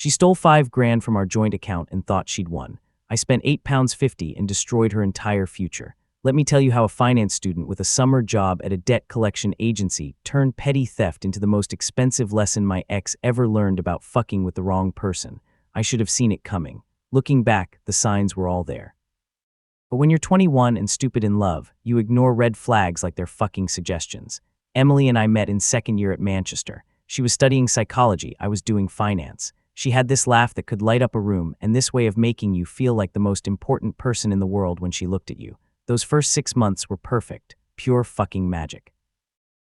She stole $5 grand from our joint account and thought she'd won. I spent £8.50 and destroyed her entire future. Let me tell you how a finance student with a summer job at a debt collection agency turned petty theft into the most expensive lesson my ex ever learned about fucking with the wrong person. I should have seen it coming. Looking back, the signs were all there. But when you're 21 and stupid in love, you ignore red flags like they're fucking suggestions. Emily and I met in second year at Manchester. She was studying psychology, I was doing finance. She had this laugh that could light up a room and this way of making you feel like the most important person in the world when she looked at you. Those first 6 months were perfect, pure fucking magic.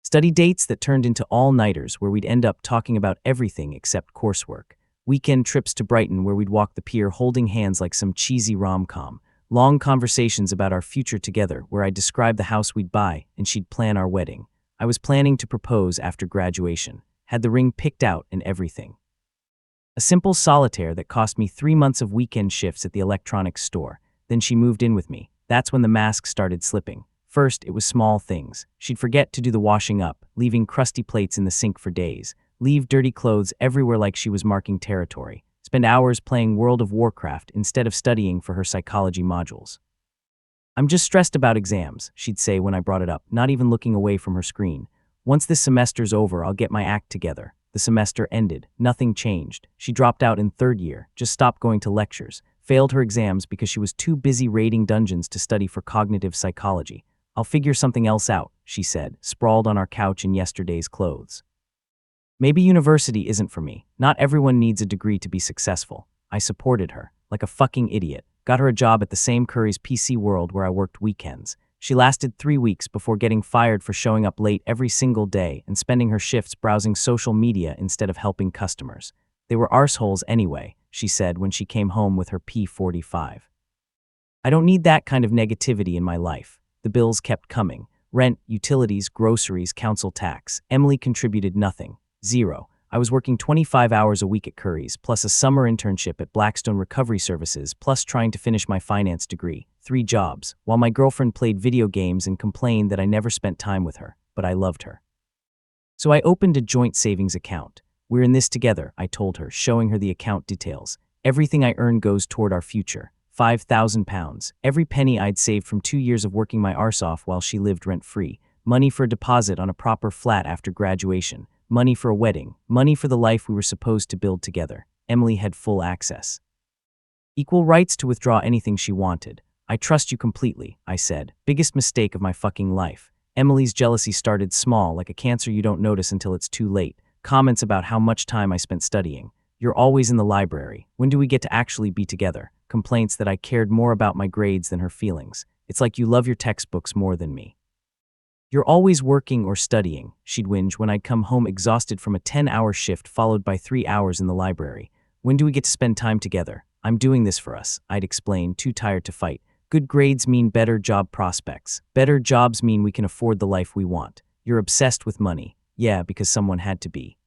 Study dates that turned into all-nighters where we'd end up talking about everything except coursework. Weekend trips to Brighton where we'd walk the pier holding hands like some cheesy rom-com. Long conversations about our future together where I'd describe the house we'd buy and she'd plan our wedding. I was planning to propose after graduation, had the ring picked out and everything. A simple solitaire that cost me 3 months of weekend shifts at the electronics store. Then she moved in with me. That's when the mask started slipping. First, it was small things. She'd forget to do the washing up, leaving crusty plates in the sink for days, leave dirty clothes everywhere like she was marking territory, spend hours playing World of Warcraft instead of studying for her psychology modules. I'm just stressed about exams, she'd say when I brought it up, not even looking away from her screen. Once this semester's over, I'll get my act together. The semester ended. Nothing changed. She dropped out in third year, just stopped going to lectures, failed her exams because she was too busy raiding dungeons to study for cognitive psychology. I'll figure something else out, she said, sprawled on our couch in yesterday's clothes. Maybe university isn't for me. Not everyone needs a degree to be successful. I supported her, like a fucking idiot. Got her a job at the same Curry's PC World where I worked weekends. She lasted 3 weeks before getting fired for showing up late every single day and spending her shifts browsing social media instead of helping customers. They were arseholes anyway, she said when she came home with her P45. I don't need that kind of negativity in my life. The bills kept coming. Rent, utilities, groceries, council tax. Emily contributed nothing. Zero. I was working 25 hours a week at Curry's, plus a summer internship at Blackstone Recovery Services, plus trying to finish my finance degree. 3 jobs, while my girlfriend played video games and complained that I never spent time with her, but I loved her. So I opened a joint savings account. We're in this together, I told her, showing her the account details. Everything I earn goes toward our future. £5,000. Every penny I'd saved from 2 years of working my arse off while she lived rent-free. Money for a deposit on a proper flat after graduation. Money for a wedding, money for the life we were supposed to build together. Emily had full access. Equal rights to withdraw anything she wanted. I trust you completely, I said. Biggest mistake of my fucking life. Emily's jealousy started small, like a cancer you don't notice until it's too late. Comments about how much time I spent studying. You're always in the library. When do we get to actually be together? Complaints that I cared more about my grades than her feelings. It's like you love your textbooks more than me. You're always working or studying, she'd whinge when I'd come home exhausted from a 10-hour shift followed by 3 hours in the library. When do we get to spend time together? I'm doing this for us, I'd explain, too tired to fight. Good grades mean better job prospects. Better jobs mean we can afford the life we want. You're obsessed with money. Yeah, because someone had to be.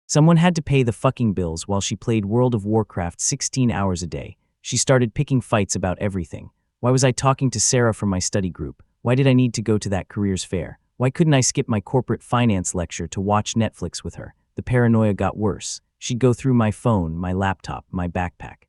Someone had to pay the fucking bills while she played World of Warcraft 16 hours a day. She started picking fights about everything. Why was I talking to Sarah from my study group? Why did I need to go to that careers fair? Why couldn't I skip my corporate finance lecture to watch Netflix with her? The paranoia got worse. She'd go through my phone, my laptop, my backpack,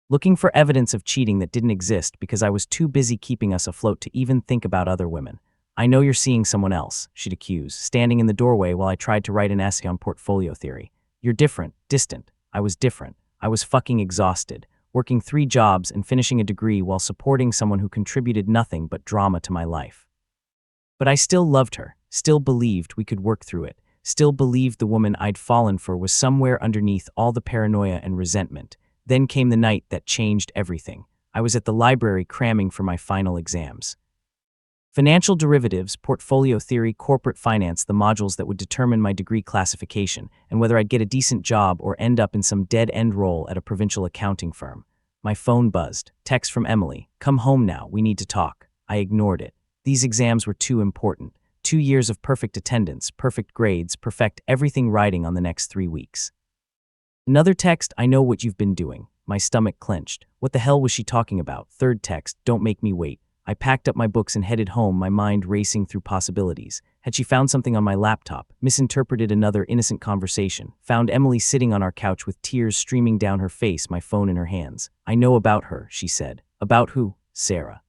looking for evidence of cheating that didn't exist because I was too busy keeping us afloat to even think about other women. I know you're seeing someone else, she'd accuse, standing in the doorway while I tried to write an essay on portfolio theory. You're different, distant. I was different. I was fucking exhausted, working 3 jobs and finishing a degree while supporting someone who contributed nothing but drama to my life. But I still loved her, still believed we could work through it, still believed the woman I'd fallen for was somewhere underneath all the paranoia and resentment. Then came the night that changed everything. I was at the library cramming for my final exams. Financial derivatives, portfolio theory, corporate finance, the modules that would determine my degree classification and whether I'd get a decent job or end up in some dead-end role at a provincial accounting firm. My phone buzzed. Text from Emily. Come home now, we need to talk. I ignored it. These exams were too important. 2 years of perfect attendance, perfect grades, perfect everything riding on the next 3 weeks. Another text, I know what you've been doing. My stomach clenched. What the hell was she talking about? Third text, don't make me wait. I packed up my books and headed home, my mind racing through possibilities. Had she found something on my laptop, misinterpreted another innocent conversation, found Emily sitting on our couch with tears streaming down her face, my phone in her hands? I know about her, she said. About who? Sarah.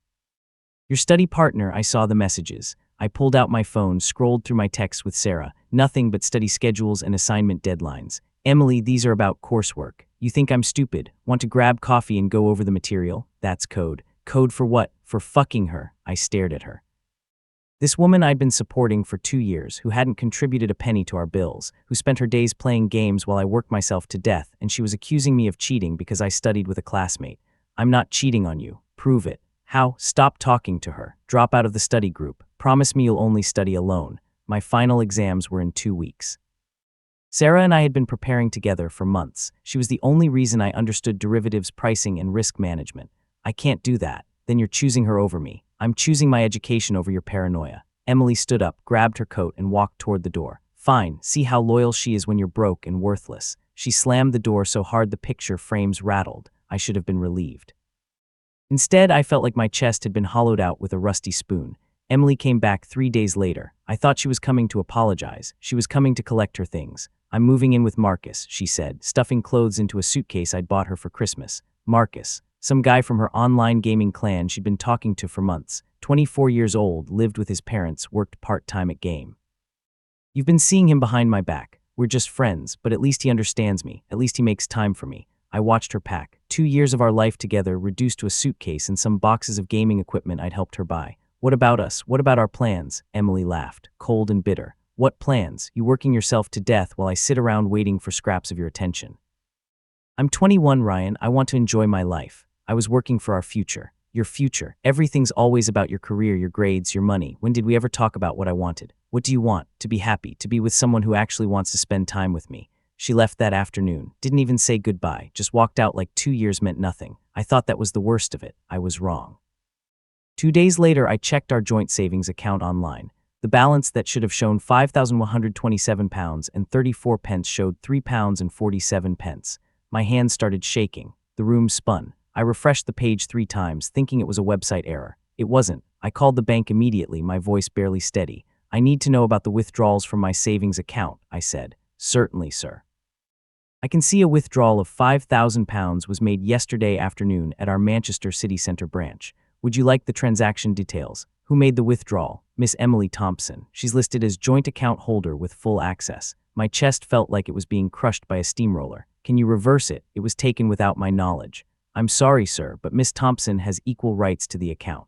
Your study partner. I saw the messages. I pulled out my phone, scrolled through my texts with Sarah. Nothing but study schedules and assignment deadlines. Emily, these are about coursework. You think I'm stupid? Want to grab coffee and go over the material? That's code. Code for what? For fucking her. I stared at her. This woman I'd been supporting for 2 years, who hadn't contributed a penny to our bills, who spent her days playing games while I worked myself to death, and she was accusing me of cheating because I studied with a classmate. I'm not cheating on you. Prove it. How? Stop talking to her. Drop out of the study group. Promise me you'll only study alone. My final exams were in 2 weeks. Sarah and I had been preparing together for months. She was the only reason I understood derivatives pricing and risk management. I can't do that. Then you're choosing her over me. I'm choosing my education over your paranoia. Emily stood up, grabbed her coat, and walked toward the door. Fine, see how loyal she is when you're broke and worthless. She slammed the door so hard the picture frames rattled. I should have been relieved. Instead, I felt like my chest had been hollowed out with a rusty spoon. Emily came back 3 days later. I thought she was coming to apologize. She was coming to collect her things. I'm moving in with Marcus, she said, stuffing clothes into a suitcase I'd bought her for Christmas. Marcus, some guy from her online gaming clan she'd been talking to for months. 24 years old, lived with his parents, worked part-time at game. You've been seeing him behind my back. We're just friends, but at least he understands me. At least he makes time for me. I watched her pack. 2 years of our life together reduced to a suitcase and some boxes of gaming equipment I'd helped her buy. What about us? What about our plans? Emily laughed, cold and bitter. What plans? You working yourself to death while I sit around waiting for scraps of your attention. I'm 21, Ryan. I want to enjoy my life. I was working for our future. Your future. Everything's always about your career, your grades, your money. When did we ever talk about what I wanted? What do you want? To be happy, to be with someone who actually wants to spend time with me. She left that afternoon, didn't even say goodbye, just walked out like 2 years meant nothing. I thought that was the worst of it. I was wrong. 2 days later, I checked our joint savings account online. The balance that should have shown £5,127 and 34 pence showed £3 and 47 pence. My hands started shaking. The room spun. I refreshed the page 3 times, thinking it was a website error. It wasn't. I called the bank immediately, my voice barely steady. I need to know about the withdrawals from my savings account, I said. Certainly, sir. I can see a withdrawal of £5,000 was made yesterday afternoon at our Manchester City Centre branch. Would you like the transaction details? Who made the withdrawal? Miss Emily Thompson. She's listed as joint account holder with full access. My chest felt like it was being crushed by a steamroller. Can you reverse it? It was taken without my knowledge. I'm sorry, sir, but Miss Thompson has equal rights to the account.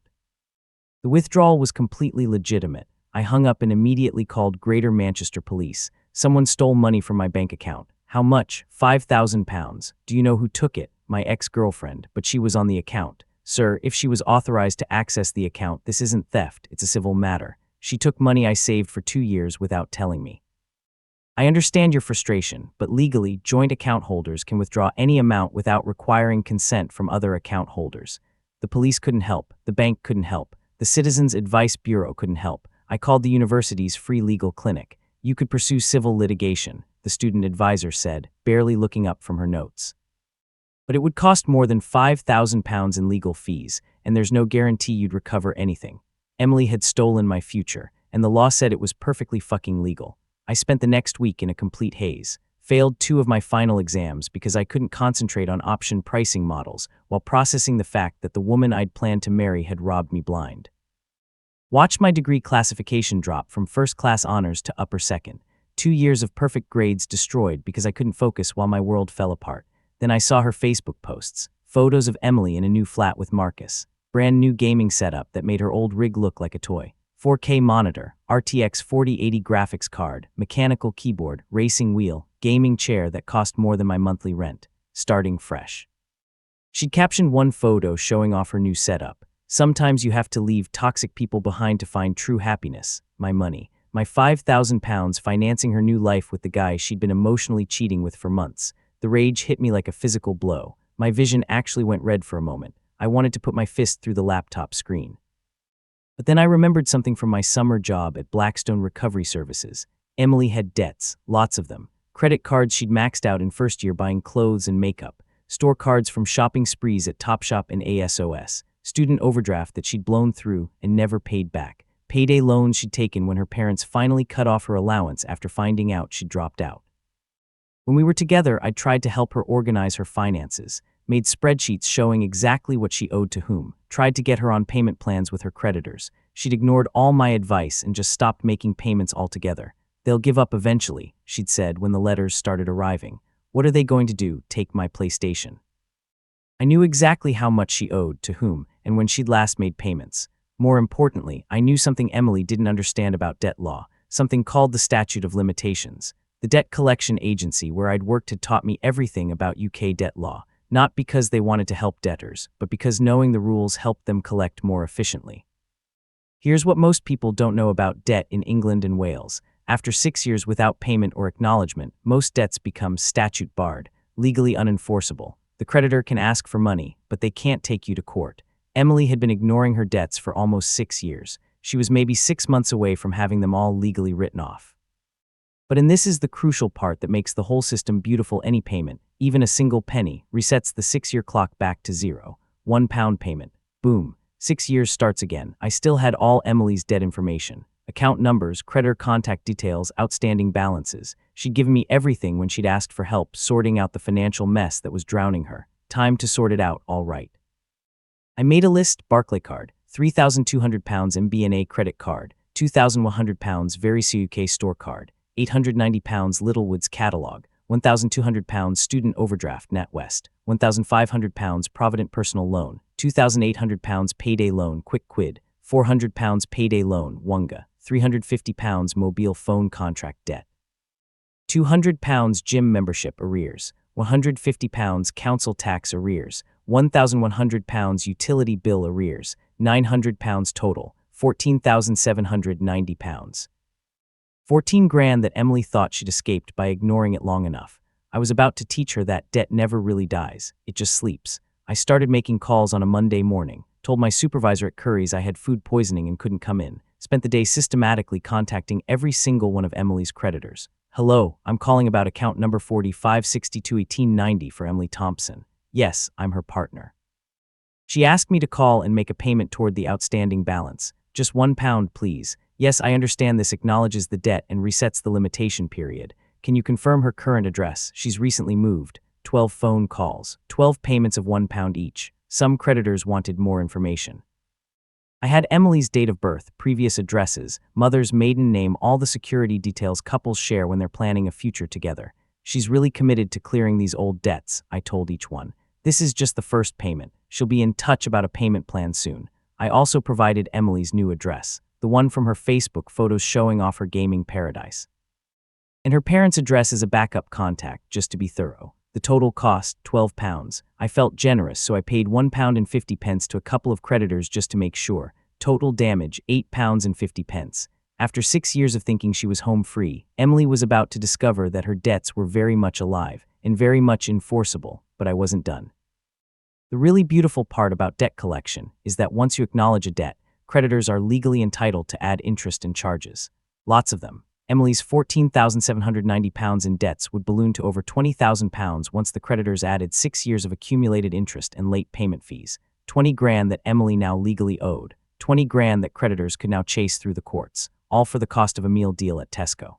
The withdrawal was completely legitimate. I hung up and immediately called Greater Manchester Police. Someone stole money from my bank account. How much? £5,000. Do you know who took it? My ex-girlfriend, but she was on the account. Sir, if she was authorized to access the account, this isn't theft, it's a civil matter. She took money I saved for 2 years without telling me. I understand your frustration, but legally, joint account holders can withdraw any amount without requiring consent from other account holders. The police couldn't help, the bank couldn't help, the Citizens Advice Bureau couldn't help. I called the university's free legal clinic. You could pursue civil litigation, the student advisor said, barely looking up from her notes. But it would cost more than £5,000 in legal fees, and there's no guarantee you'd recover anything. Emily had stolen my future, and the law said it was perfectly fucking legal. I spent the next week in a complete haze, failed 2 of my final exams because I couldn't concentrate on option pricing models while processing the fact that the woman I'd planned to marry had robbed me blind. Watched my degree classification drop from first-class honors to upper second. 2 years of perfect grades destroyed because I couldn't focus while my world fell apart. Then I saw her Facebook posts, photos of Emily in a new flat with Marcus, brand new gaming setup that made her old rig look like a toy, 4K monitor, RTX 4080 graphics card, mechanical keyboard, racing wheel, gaming chair that cost more than my monthly rent, starting fresh. She'd captioned one photo showing off her new setup. Sometimes you have to leave toxic people behind to find true happiness. My money, my £5,000 financing her new life with the guy she'd been emotionally cheating with for months. The rage hit me like a physical blow. My vision actually went red for a moment. I wanted to put my fist through the laptop screen. But then I remembered something from my summer job at Blackstone Recovery Services. Emily had debts, lots of them. Credit cards she'd maxed out in first year buying clothes and makeup. Store cards from shopping sprees at Topshop and ASOS. Student overdraft that she'd blown through and never paid back. payday loans she'd taken when her parents finally cut off her allowance after finding out she'd dropped out. When we were together, I tried to help her organize her finances, made spreadsheets showing exactly what she owed to whom, tried to get her on payment plans with her creditors. She'd ignored all my advice and just stopped making payments altogether. "They'll give up eventually," she'd said when the letters started arriving. "What are they going to do, take my PlayStation?" I knew exactly how much she owed to whom and when she'd last made payments. More importantly, I knew something Emily didn't understand about debt law, something called the statute of limitations. The debt collection agency where I'd worked had taught me everything about UK debt law, not because they wanted to help debtors, but because knowing the rules helped them collect more efficiently. Here's what most people don't know about debt in England and Wales. After 6 years without payment or acknowledgement, most debts become statute barred, legally unenforceable. The creditor can ask for money, but they can't take you to court. Emily had been ignoring her debts for almost 6 years. She was maybe 6 months away from having them all legally written off. And this is the crucial part that makes the whole system beautiful. Any payment, even a single penny, resets the 6-year clock back to zero. £1 payment. Boom. 6 years starts again. I still had all Emily's debt information. Account numbers, creditor contact details, outstanding balances. She'd given me everything when she'd asked for help sorting out the financial mess that was drowning her. Time to sort it out, all right. I made a list: Barclaycard, £3,200 MBNA credit card, £2,100 Verisure UK store card, £890 Littlewoods catalogue, £1,200 student overdraft NatWest, £1,500 Provident personal loan, £2,800 payday loan Quick Quid, £400 payday loan Wonga, £350 mobile phone contract debt, £200 gym membership arrears, £150 council tax arrears, £1,100 utility bill arrears, £900 total, £14,790. 14 grand that Emily thought she'd escaped by ignoring it long enough. I was about to teach her that debt never really dies, it just sleeps. I started making calls on a Monday morning, told my supervisor at Curry's I had food poisoning and couldn't come in, spent the day systematically contacting every single one of Emily's creditors. "Hello, I'm calling about account number 45621890 for Emily Thompson. Yes, I'm her partner. She asked me to call and make a payment toward the outstanding balance. Just £1, please. Yes, I understand this acknowledges the debt and resets the limitation period. Can you confirm her current address? She's recently moved. 12 phone calls, 12 payments of £1 each. Some creditors wanted more information. I had Emily's date of birth, previous addresses, mother's maiden name, all the security details couples share when they're planning a future together. She's really committed to clearing these old debts, I told each one. This is just the first payment. She'll be in touch about a payment plan soon. I also provided Emily's new address, the one from her Facebook photos showing off her gaming paradise. And her parents' address is a backup contact, just to be thorough. The total cost, £12. I felt generous, so I paid £1.50 to a couple of creditors just to make sure. Total damage, £8.50. After 6 years of thinking she was home free, Emily was about to discover that her debts were very much alive and very much enforceable, but I wasn't done. The really beautiful part about debt collection is that once you acknowledge a debt, creditors are legally entitled to add interest and charges. Lots of them. Emily's £14,790 in debts would balloon to over £20,000 once the creditors added 6 years of accumulated interest and late payment fees. 20 grand that Emily now legally owed. 20 grand that creditors could now chase through the courts, all for the cost of a meal deal at Tesco.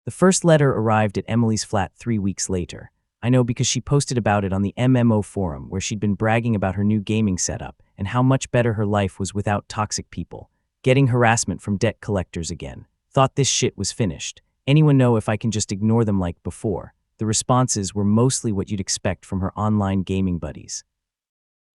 The first letter arrived at Emily's flat 3 weeks later. I know because she posted about it on the MMO forum where she'd been bragging about her new gaming setup and how much better her life was without toxic people. Getting harassment from debt collectors again. Thought this shit was finished. Anyone know if I can just ignore them like before? The responses were mostly what you'd expect from her online gaming buddies.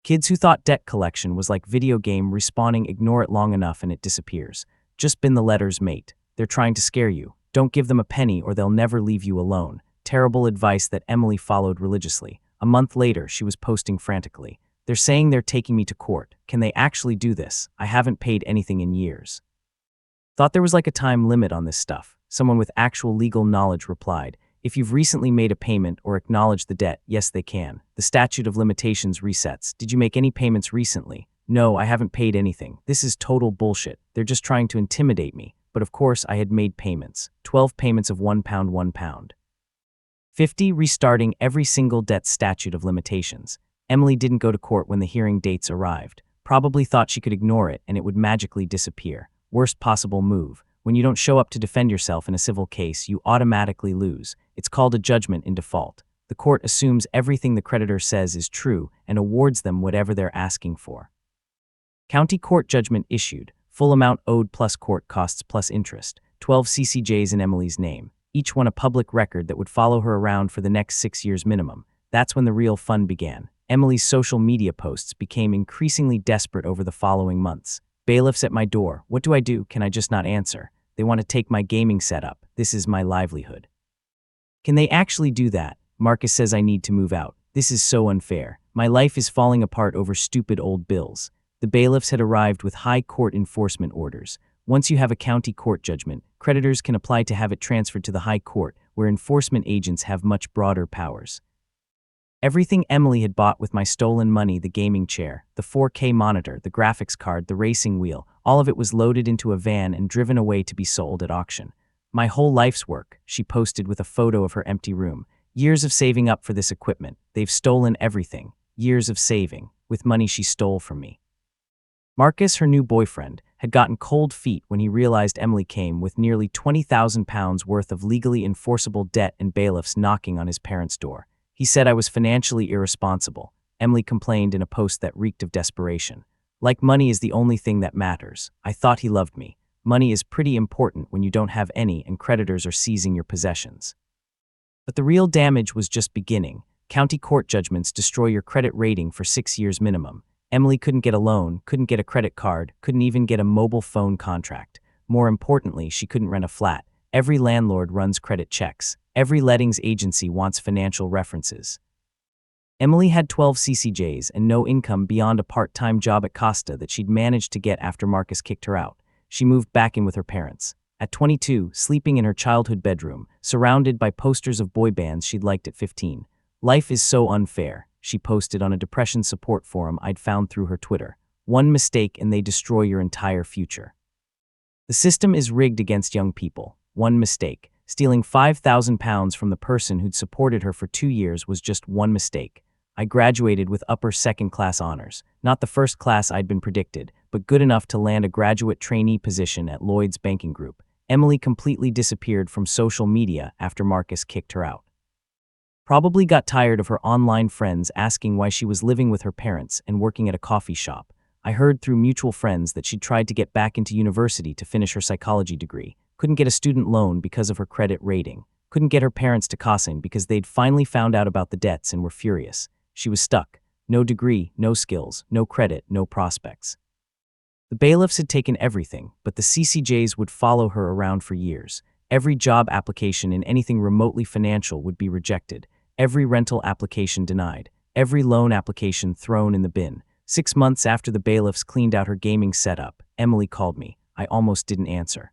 Kids who thought debt collection was like video game respawning, ignore it long enough and it disappears. Just bin the letters, mate. They're trying to scare you. Don't give them a penny or they'll never leave you alone. Terrible advice that Emily followed religiously. A month later, she was posting frantically. They're saying they're taking me to court. Can they actually do this? I haven't paid anything in years. Thought there was like a time limit on this stuff. Someone with actual legal knowledge replied, if you've recently made a payment or acknowledged the debt, yes they can. The statute of limitations resets. Did you make any payments recently? No, I haven't paid anything. This is total bullshit. They're just trying to intimidate me. But of course I had made payments. 12 payments of £1. 50 restarting every single debt statute of limitations. Emily didn't go to court when the hearing dates arrived. Probably thought she could ignore it and it would magically disappear. Worst possible move. When you don't show up to defend yourself in a civil case, you automatically lose. It's called a judgment in default. The court assumes everything the creditor says is true and awards them whatever they're asking for. County court judgment issued. Full amount owed plus court costs plus interest. 12 CCJs in Emily's name. Each one a public record that would follow her around for the next 6 years minimum. That's when the real fun began. Emily's social media posts became increasingly desperate over the following months. Bailiffs at my door. What do I do? Can I just not answer? They want to take my gaming setup. This is my livelihood. Can they actually do that? Marcus says I need to move out. This is so unfair. My life is falling apart over stupid old bills. The bailiffs had arrived with high court enforcement orders. Once you have a county court judgment, creditors can apply to have it transferred to the high court, where enforcement agents have much broader powers. Everything Emily had bought with my stolen money, the gaming chair, the 4K monitor, the graphics card, the racing wheel, all of it was loaded into a van and driven away to be sold at auction. My whole life's work, she posted with a photo of her empty room. Years of saving up for this equipment. They've stolen everything. Years of saving, with money she stole from me. Marcus, her new boyfriend, had gotten cold feet when he realized Emily came with nearly £20,000 worth of legally enforceable debt and bailiffs knocking on his parents' door. He said I was financially irresponsible. Emily complained in a post that reeked of desperation. Like money is the only thing that matters. I thought he loved me. Money is pretty important when you don't have any and creditors are seizing your possessions. But the real damage was just beginning. County court judgments destroy your credit rating for 6 years minimum. Emily couldn't get a loan, couldn't get a credit card, couldn't even get a mobile phone contract. More importantly, she couldn't rent a flat. Every landlord runs credit checks. Every lettings agency wants financial references. Emily had 12 CCJs and no income beyond a part-time job at Costa that she'd managed to get after Marcus kicked her out. She moved back in with her parents. At 22, sleeping in her childhood bedroom, surrounded by posters of boy bands she'd liked at 15. Life is so unfair, she posted on a depression support forum I'd found through her Twitter. One mistake and they destroy your entire future. The system is rigged against young people. One mistake. Stealing £5,000 from the person who'd supported her for 2 years was just one mistake. I graduated with upper second-class honors, not the first class I'd been predicted, but good enough to land a graduate trainee position at Lloyd's Banking Group. Emily completely disappeared from social media after Marcus kicked her out. Probably got tired of her online friends asking why she was living with her parents and working at a coffee shop. I heard through mutual friends that she'd tried to get back into university to finish her psychology degree. Couldn't get a student loan because of her credit rating. Couldn't get her parents to Cosin because they'd finally found out about the debts and were furious. She was stuck. No degree, no skills, no credit, no prospects. The bailiffs had taken everything, but the CCJs would follow her around for years. Every job application in anything remotely financial would be rejected. Every rental application denied. Every loan application thrown in the bin. 6 months after the bailiffs cleaned out her gaming setup, Emily called me. I almost didn't answer.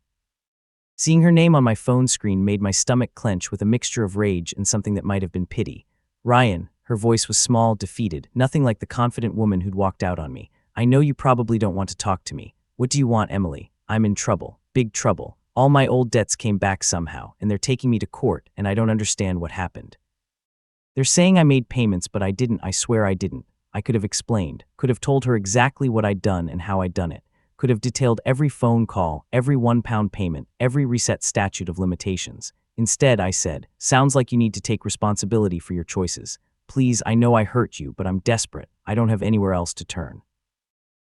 Seeing her name on my phone screen made my stomach clench with a mixture of rage and something that might have been pity. Ryan, her voice was small, defeated, nothing like the confident woman who'd walked out on me. I know you probably don't want to talk to me. What do you want, Emily? I'm in trouble. Big trouble. All my old debts came back somehow, and they're taking me to court, and I don't understand what happened. They're saying I made payments, but I didn't. I swear I didn't. I could have explained, could have told her exactly what I'd done and how I'd done it. Could have detailed every phone call, every £1 payment, every reset statute of limitations. Instead, I said, sounds like you need to take responsibility for your choices. Please, I know I hurt you, but I'm desperate. I don't have anywhere else to turn.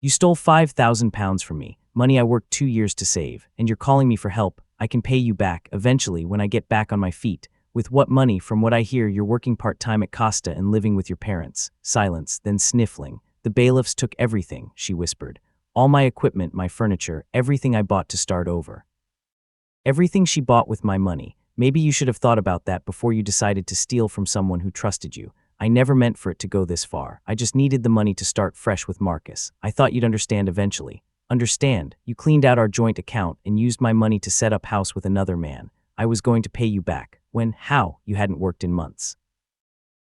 You stole £5,000 from me, money I worked 2 years to save, and you're calling me for help. I can pay you back, eventually, when I get back on my feet. With what money? From what I hear, you're working part-time at Costa and living with your parents. Silence, then sniffling. The bailiffs took everything, she whispered. All my equipment, my furniture, everything I bought to start over. Everything she bought with my money. Maybe you should have thought about that before you decided to steal from someone who trusted you. I never meant for it to go this far. I just needed the money to start fresh with Marcus. I thought you'd understand eventually. Understand? You cleaned out our joint account and used my money to set up house with another man. I was going to pay you back. When? How? You hadn't worked in months.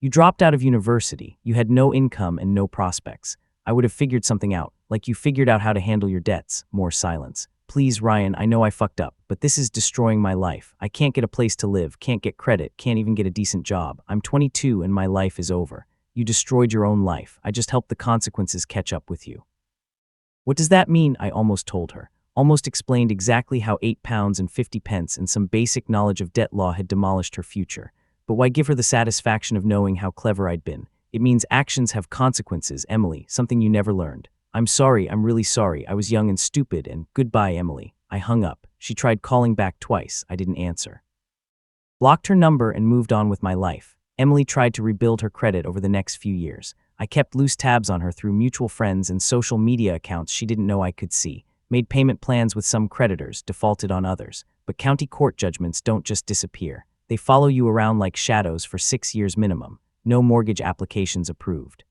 You dropped out of university. You had no income and no prospects. I would have figured something out, like you figured out how to handle your debts. More silence. Please, Ryan, I know I fucked up, but this is destroying my life. I can't get a place to live, can't get credit, can't even get a decent job. I'm 22 and my life is over. You destroyed your own life. I just helped the consequences catch up with you. What does that mean? I almost told her. almost explained exactly how £8.50 and some basic knowledge of debt law had demolished her future. But why give her the satisfaction of knowing how clever I'd been? It means actions have consequences, Emily, something you never learned. I'm sorry, I'm really sorry. I was young and stupid, and goodbye, Emily. I hung up. She tried calling back twice. I didn't answer. Blocked her number and moved on with my life. Emily tried to rebuild her credit over the next few years. I kept loose tabs on her through mutual friends and social media accounts she didn't know I could see. Made payment plans with some creditors, defaulted on others. But county court judgments don't just disappear. They follow you around like shadows for 6 years minimum. No mortgage applications approved.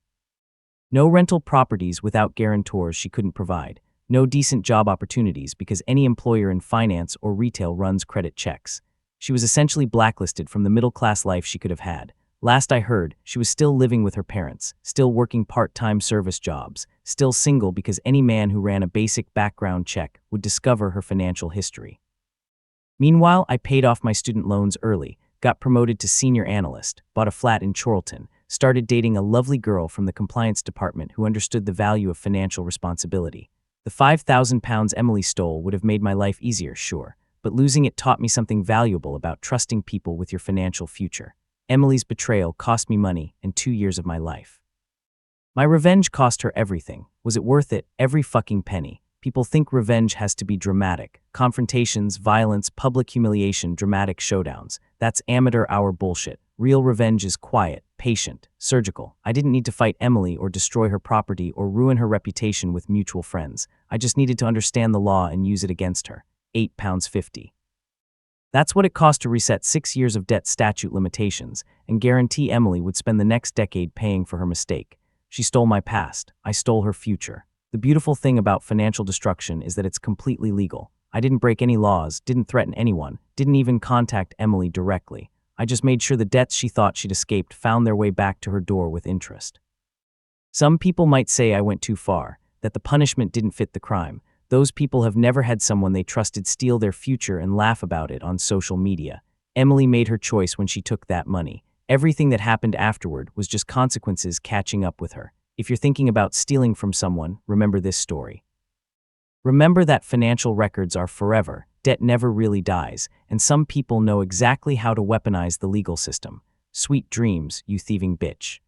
No rental properties without guarantors she couldn't provide. No decent job opportunities because any employer in finance or retail runs credit checks. She was essentially blacklisted from the middle-class life she could have had. Last I heard, she was still living with her parents, still working part-time service jobs, still single because any man who ran a basic background check would discover her financial history. Meanwhile, I paid off my student loans early, got promoted to senior analyst, bought a flat in Chorlton, started dating a lovely girl from the compliance department who understood the value of financial responsibility. The £5,000 Emily stole would have made my life easier, sure, but losing it taught me something valuable about trusting people with your financial future. Emily's betrayal cost me money and 2 years of my life. My revenge cost her everything. Was it worth it? Every fucking penny. People think revenge has to be dramatic. Confrontations, violence, public humiliation, dramatic showdowns. That's amateur hour bullshit. Real revenge is quiet, patient, surgical. I didn't need to fight Emily or destroy her property or ruin her reputation with mutual friends. I just needed to understand the law and use it against her. £8.50. That's what it cost to reset 6 years of debt statute limitations and guarantee Emily would spend the next decade paying for her mistake. She stole my past. I stole her future. The beautiful thing about financial destruction is that it's completely legal. I didn't break any laws, didn't threaten anyone, didn't even contact Emily directly. I just made sure the debts she thought she'd escaped found their way back to her door with interest. Some people might say I went too far, that the punishment didn't fit the crime. Those people have never had someone they trusted steal their future and laugh about it on social media. Emily made her choice when she took that money. Everything that happened afterward was just consequences catching up with her. If you're thinking about stealing from someone, remember this story. Remember that financial records are forever, debt never really dies, and some people know exactly how to weaponize the legal system. Sweet dreams, you thieving bitch.